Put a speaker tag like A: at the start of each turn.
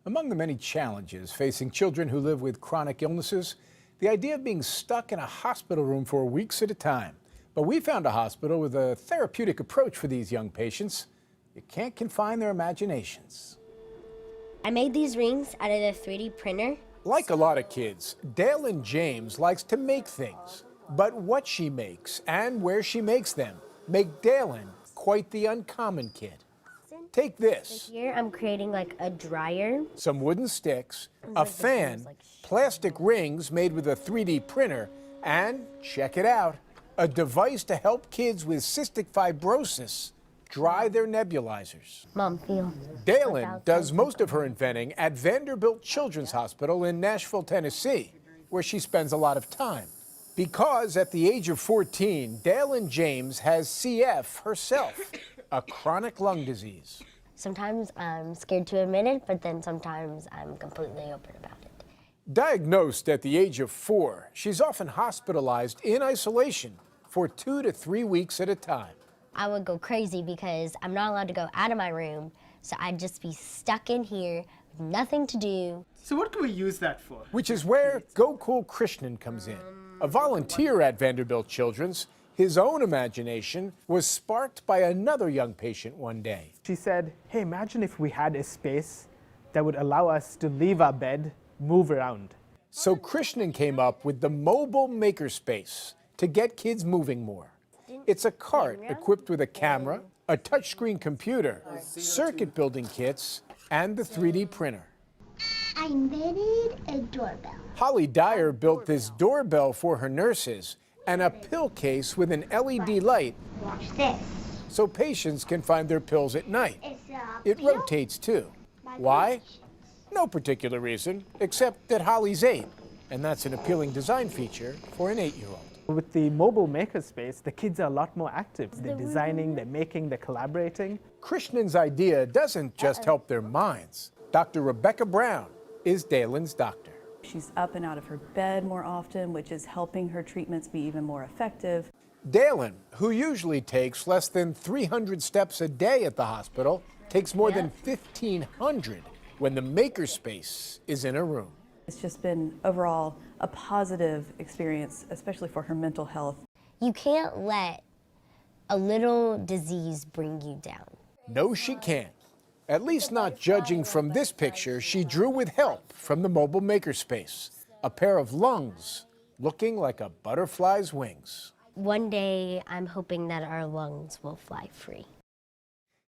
A: Among the many challenges facing children who live with chronic illnesses, the idea of being stuck in a hospital room for weeks at a time. But we found a hospital with a therapeutic approach for these young patients. You can't confine their imaginations.
B: I made these rings out of the 3D printer.
A: Like a lot of kids, Dalen James likes to make things. But what she makes and where she makes them make Dalen quite the uncommon kid. Take this.
B: So here I'm creating like a dryer.
A: Some wooden sticks, a fan, plastic rings made with a 3D printer, and, check it out, a device to help kids with cystic fibrosis dry their nebulizers.
B: Mom, feel.
A: Dalen does most of her inventing at Vanderbilt Children's Hospital in Nashville, Tennessee, where she spends a lot of time. Because at the age of 14, Dalen James has CF herself, a chronic lung disease.
B: Sometimes I'm scared to admit it, but then sometimes I'm completely open about it.
A: Diagnosed at the age of 4, she's often hospitalized in isolation for 2 to 3 weeks at a time.
B: I would go crazy because I'm not allowed to go out of my room, so I'd just be stuck in here with nothing to do.
C: So what can we use that for?
A: Which is where Gokul Krishnan comes in. A volunteer at Vanderbilt Children's, his own imagination was sparked by another young patient one day.
C: She said, hey, imagine if we had a space that would allow us to leave our bed, move around.
A: So Krishnan came up with the mobile Makerspace to get kids moving more. It's a cart equipped with a camera, a touchscreen computer, circuit building kits, and the 3D printer.
D: I invented a doorbell.
A: Holly Dyer built this doorbell for her nurses and a pill case with an LED light.
D: Watch this.
A: So patients can find their pills at night. It rotates too. Why? No particular reason, except that Holly's 8, and that's an appealing design feature for an 8-year-old.
C: With the mobile makerspace, the kids are a lot more active. They're designing, they're making, they're collaborating.
A: Krishnan's idea doesn't just help their minds. Dr. Rebecca Brown is Dalen's doctor.
E: She's up and out of her bed more often, which is helping her treatments be even more effective.
A: Dalen, who usually takes less than 300 steps a day at the hospital, takes more than 1,500 when the Makerspace is in a room.
E: It's just been overall a positive experience, especially for her mental health.
B: You can't let a little disease bring you down.
A: No, she can't. At least not judging from this picture she drew with help from the mobile Makerspace. A pair of lungs looking like a butterfly's wings.
B: One day, I'm hoping that our lungs will fly free.